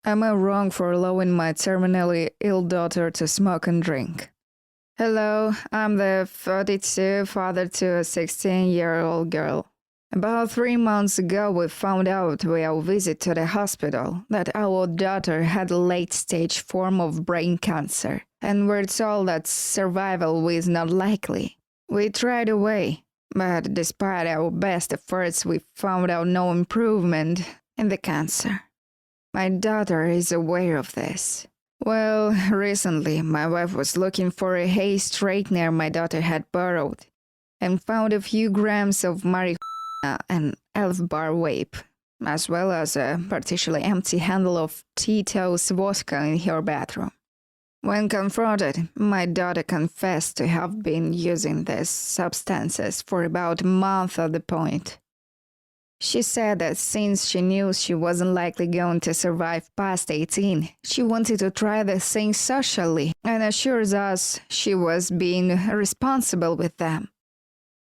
Am I wrong for allowing my terminally ill daughter to smoke and drink? Hello, I'm the 42 father to a 16-year-old girl. About 3 months ago, we found out via a visit to the hospital that our daughter had a late-stage form of brain cancer, and we're told that survival was not likely. We tried away, but despite our best efforts, we found out no improvement in the cancer. My daughter is aware of this. Well, recently, my wife was looking for a hair straightener my daughter had borrowed and found a few grams of marijuana and elf bar vape, as well as a partially empty handle of Tito's vodka in her bathroom. When confronted, my daughter confessed to have been using these substances for about a month at the point. She said that since she knew she wasn't likely going to survive past 18, she wanted to try the things socially and assures us she was being responsible with them.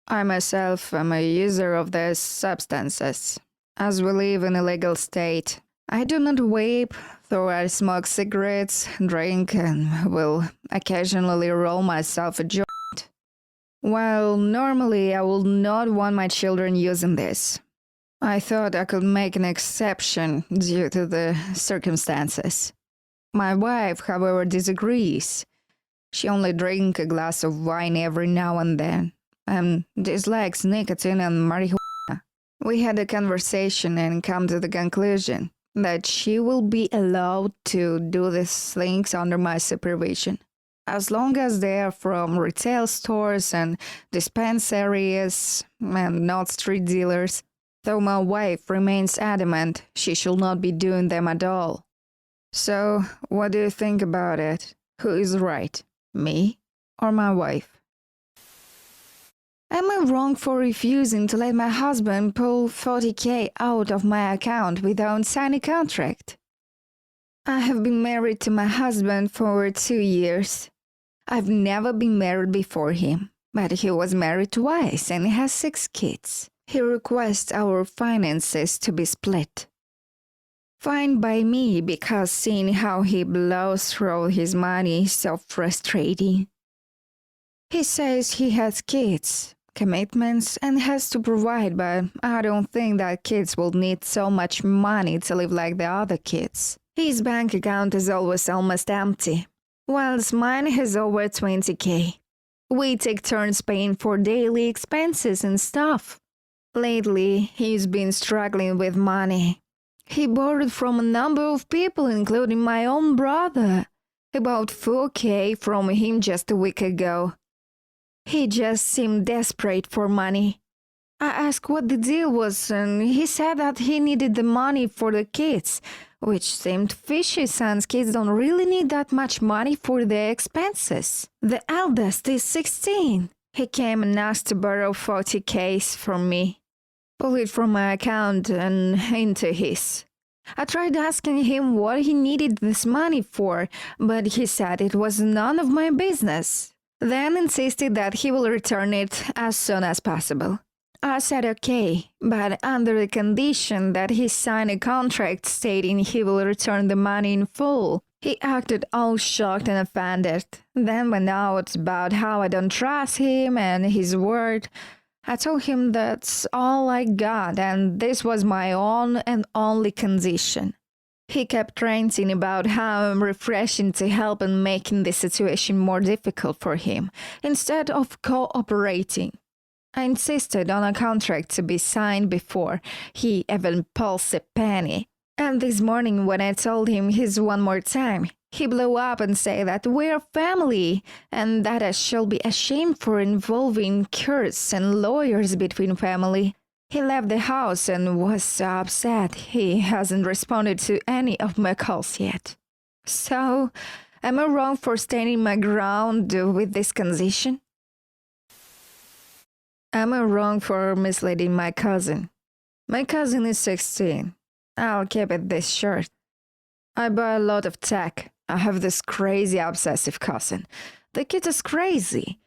I myself am a user of these substances. As we live in a legal state, I do not vape, though I smoke cigarettes, drink, and will occasionally roll myself a joint. While normally I would not want my children using this, I thought I could make an exception due to the circumstances. My wife, however, disagrees. She only drinks a glass of wine every now and then, and dislikes nicotine and marijuana. We had a conversation and come to the conclusion that she will be allowed to do these things under my supervision, as long as they are from retail stores and dispensaries and not street dealers. Though my wife remains adamant she should not be doing them at all. So, what do you think about it? Who is right, me or my wife? Am I wrong for refusing to let my husband pull 40K out of my account without signing a contract? I have been married to my husband for 2 years. I've never been married before him, but he was married twice and has 6 kids. He requests our finances to be split. Fine by me, because seeing how he blows through his money is so frustrating. He says he has kids, commitments, and has to provide, but I don't think that kids will need so much money to live like the other kids. His bank account is always almost empty, whilst mine has over 20K. We take turns paying for daily expenses and stuff. Lately, he's been struggling with money. He borrowed from a number of people, including my own brother. About 4K from him just a week ago. He just seemed desperate for money. I asked what the deal was, and he said that he needed the money for the kids, which seemed fishy since kids don't really need that much money for their expenses. The eldest is 16. He came and asked to borrow 40K from me. Pull it from my account and into his. I tried asking him what he needed this money for, but he said it was none of my business. Then insisted that he will return it as soon as possible. I said okay, but under the condition that he sign a contract stating he will return the money in full. He acted all shocked and offended, then went out about how I don't trust him and his word. I told him that's all I got and this was my own and only condition. He kept ranting about how I'm refreshing to help and making the situation more difficult for him, instead of cooperating. I insisted on a contract to be signed before he even pulls a penny. And this morning when I told him his one more time, he blew up and said that we're family and that I shall be ashamed for involving courts and lawyers between family. He left the house and was so upset he hasn't responded to any of my calls yet. So, am I wrong for standing my ground with this condition? Am I wrong for misleading my cousin? My cousin is 16. I'll keep it this short. I buy a lot of tech. I have this crazy obsessive cousin. The kid is crazy.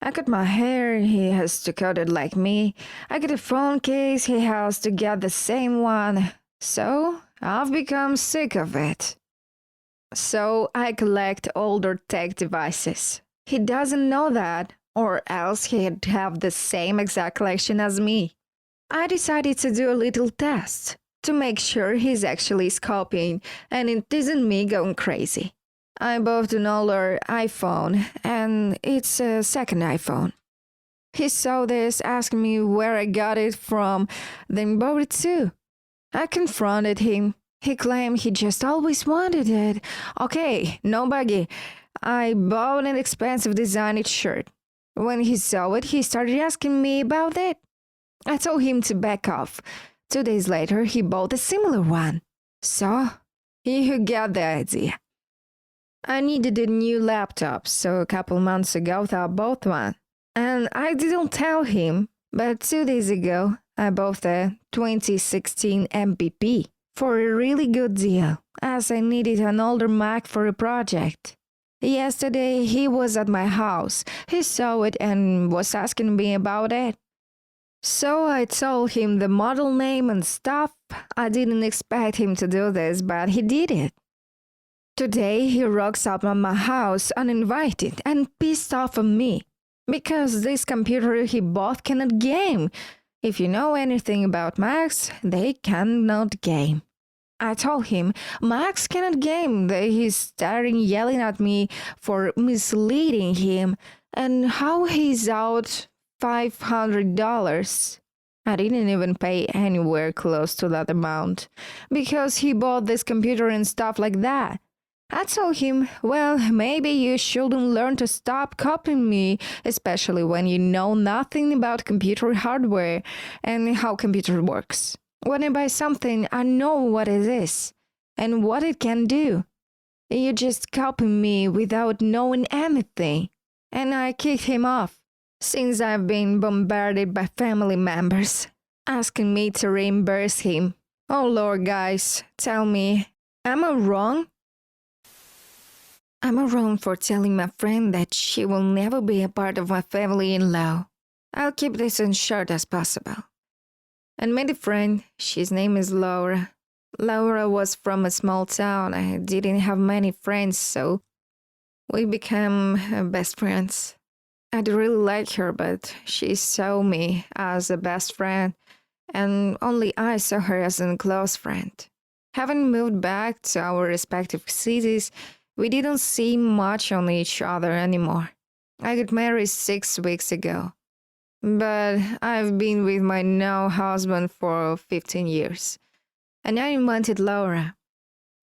I cut my hair, he has to cut it like me. I get a phone case, he has to get the same one. So, I've become sick of it. So I collect older tech devices. He doesn't know that, or else he'd have the same exact collection as me. I decided to do a little test to make sure he's actually scoping and it isn't me going crazy. I bought an older iPhone, and it's a second iPhone. He saw this, asked me where I got it from, then bought it too. I confronted him. He claimed he just always wanted it. Okay, no buggy. I bought an expensive designer shirt. When he saw it, he started asking me about it. I told him to back off. 2 days later, he bought a similar one. So, you got the idea. I needed a new laptop, so a couple months ago I bought one. And I didn't tell him, but 2 days ago I bought a 2016 MVP for a really good deal, as I needed an older Mac for a project. Yesterday he was at my house. He saw it and was asking me about it. So I told him the model name and stuff. I didn't expect him to do this, but he did it. Today he rocks up at my house uninvited and pissed off at me because this computer he bought cannot game. If you know anything about Macs, they cannot game. I told him Max cannot game. He's starting yelling at me for misleading him and how he's out $500. I didn't even pay anywhere close to that amount because he bought this computer and stuff like that. I told him, well, maybe you shouldn't learn to stop copying me, especially when you know nothing about computer hardware and how computer works. When I buy something, I know what it is and what it can do. You just copy me without knowing anything. And I kicked him off, since I've been bombarded by family members, asking me to reimburse him. Oh Lord, guys, tell me, am I wrong? Am I wrong for telling my friend that she will never be a part of my family-in-law? I'll keep this as short as possible. I made a friend. His name is Laura. Laura was from a small town. I didn't have many friends, so we became best friends. I'd really like her, but she saw me as a best friend, and only I saw her as a close friend. Having moved back to our respective cities, we didn't see much on each other anymore. I got married 6 weeks ago, but I've been with my now husband for 15 years. And I invited Laura.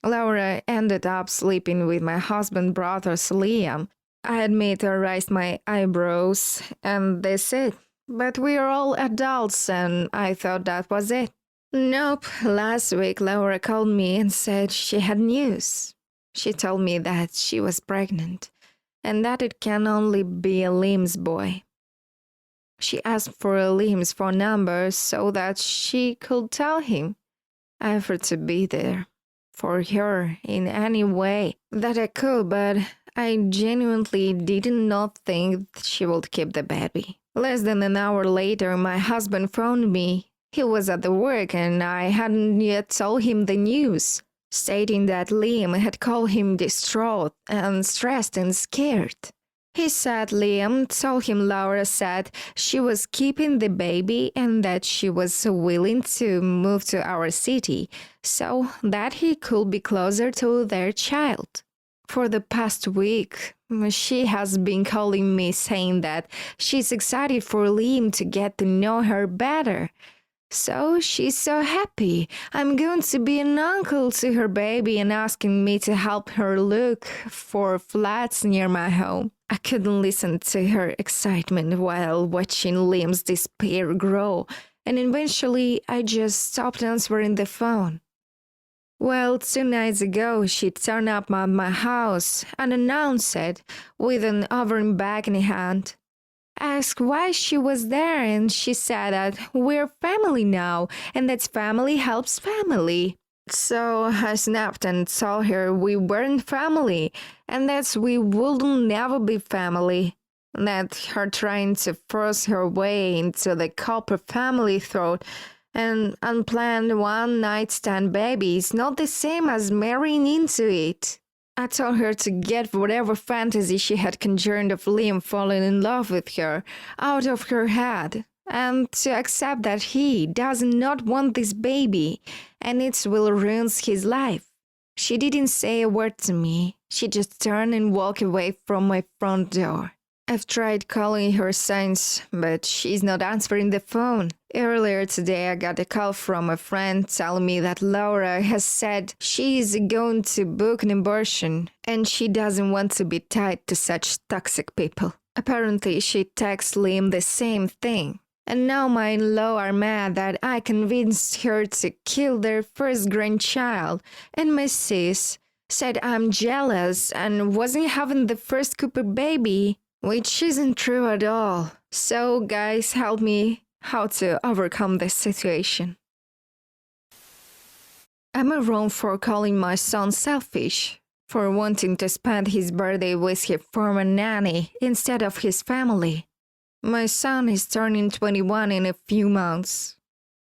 Laura ended up sleeping with my husband's brother, Liam. I admit I raised my eyebrows, and that's it. But we're all adults, and I thought that was it. Nope, last week Laura called me and said she had news. She told me that she was pregnant, and that it can only be a Liam's boy. She asked for a Liam's phone number so that she could tell him. I offered to be there for her in any way that I could, but I genuinely did not think she would keep the baby. Less than an hour later, my husband phoned me. He was at the work and I hadn't yet told him the news, stating that Liam had called him distraught and stressed and scared. He said Liam told him Laura said she was keeping the baby and that she was willing to move to our city so that he could be closer to their child. For the past week, she has been calling me saying that she's excited for Liam to get to know her better. So she's so happy. I'm going to be an uncle to her baby and asking me to help her look for flats near my home. I couldn't listen to her excitement while watching Liam's despair grow, and eventually I just stopped answering the phone. Well, 2 nights ago, she turned up at my house and announced it with an oven bag in hand. I asked why she was there, and she said that we're family now, and that family helps family. So I snapped and told her we weren't family, and that we wouldn't never be family. That her trying to force her way into the corporate family throat and unplanned one-night stand baby is not the same as marrying into it. I told her to get whatever fantasy she had conjured of Liam falling in love with her out of her head, and to accept that he does not want this baby and it will ruin his life. She didn't say a word to me. She just turned and walked away from my front door. I've tried calling her since, but she's not answering the phone. Earlier today, I got a call from a friend telling me that Laura has said she is going to book an abortion and she doesn't want to be tied to such toxic people. Apparently, she texted Liam the same thing. And now my in-law are mad that I convinced her to kill their first grandchild, and my sis said I'm jealous and wasn't having the first Cooper baby, which isn't true at all. So guys, help me how to overcome this situation. Am I wrong for calling my son selfish? For wanting to spend his birthday with his former nanny instead of his family? My son is turning 21 in a few months.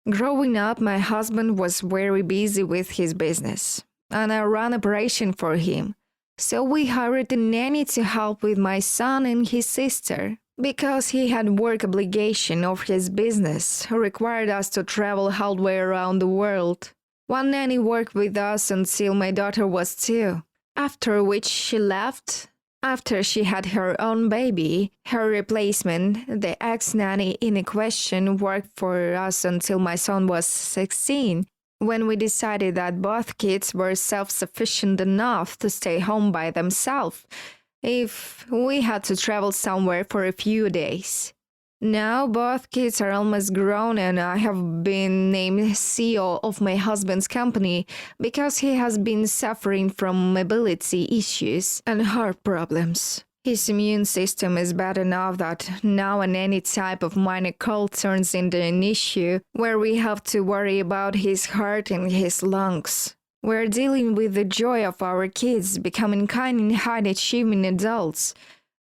Growing up, my husband was very busy with his business, and I ran operation for him. So we hired a nanny to help with my son and his sister. Because he had work obligation of his business, required us to travel halfway around the world. One nanny worked with us until my daughter was 2, after which she left. After she had her own baby, her replacement, the ex-nanny in question, worked for us until my son was 16, when we decided that both kids were self-sufficient enough to stay home by themselves if we had to travel somewhere for a few days. Now both kids are almost grown and I have been named CEO of my husband's company because he has been suffering from mobility issues and heart problems. His immune system is bad enough that now and any type of minor cold turns into an issue where we have to worry about his heart and his lungs. We're dealing with the joy of our kids becoming kind and high-achieving adults,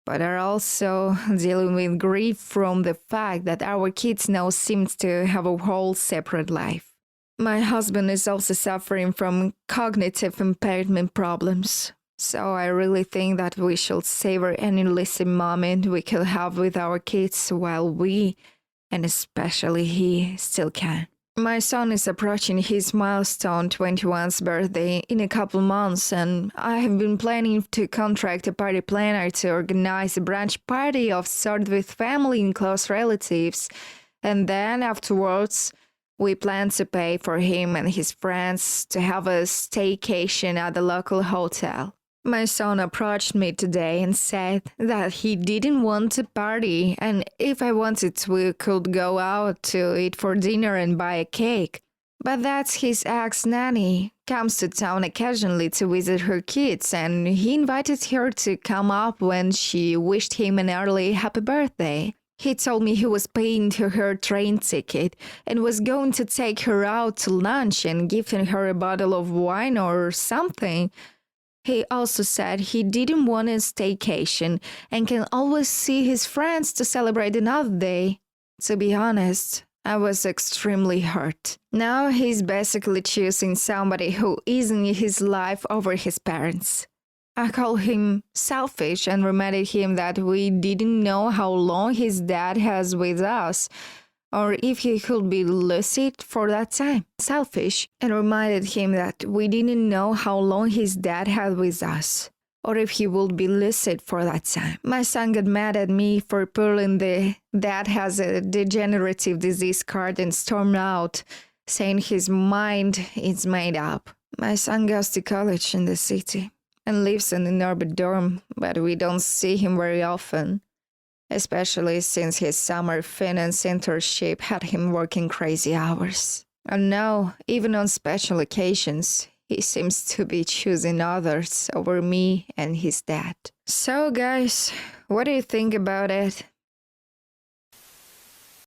but are also dealing with grief from the fact that our kids now seem to have a whole separate life. My husband is also suffering from cognitive impairment problems, so I really think that we should savor any listening moment we could have with our kids while we, and especially he, still can. My son is approaching his milestone 21st birthday in a couple months, and I have been planning to contract a party planner to organize a brunch party of sort with family and close relatives, and then afterwards, we plan to pay for him and his friends to have a staycation at the local hotel. My son approached me today and said that he didn't want to party and if I wanted we could go out to eat for dinner and buy a cake. But that's his ex-nanny, comes to town occasionally to visit her kids and he invited her to come up when she wished him an early happy birthday. He told me he was paying her train ticket and was going to take her out to lunch and giving her a bottle of wine or something. He also said he didn't want a staycation and can always see his friends to celebrate another day. To be honest, I was extremely hurt. Now he's basically choosing somebody who isn't in his life over his parents. I called him selfish and reminded him that we didn't know how long his dad has with us, or if he could be lucid for that time. Selfish, and reminded him that we didn't know how long his dad had with us, or if he would be lucid for that time. My son got mad at me for pulling the "dad has a degenerative disease" card and stormed out, saying his mind is made up. My son goes to college in the city and lives in an urban dorm, but we don't see him very often. Especially since his summer finance internship had him working crazy hours. And now, even on special occasions, he seems to be choosing others over me and his dad. So guys, what do you think about it?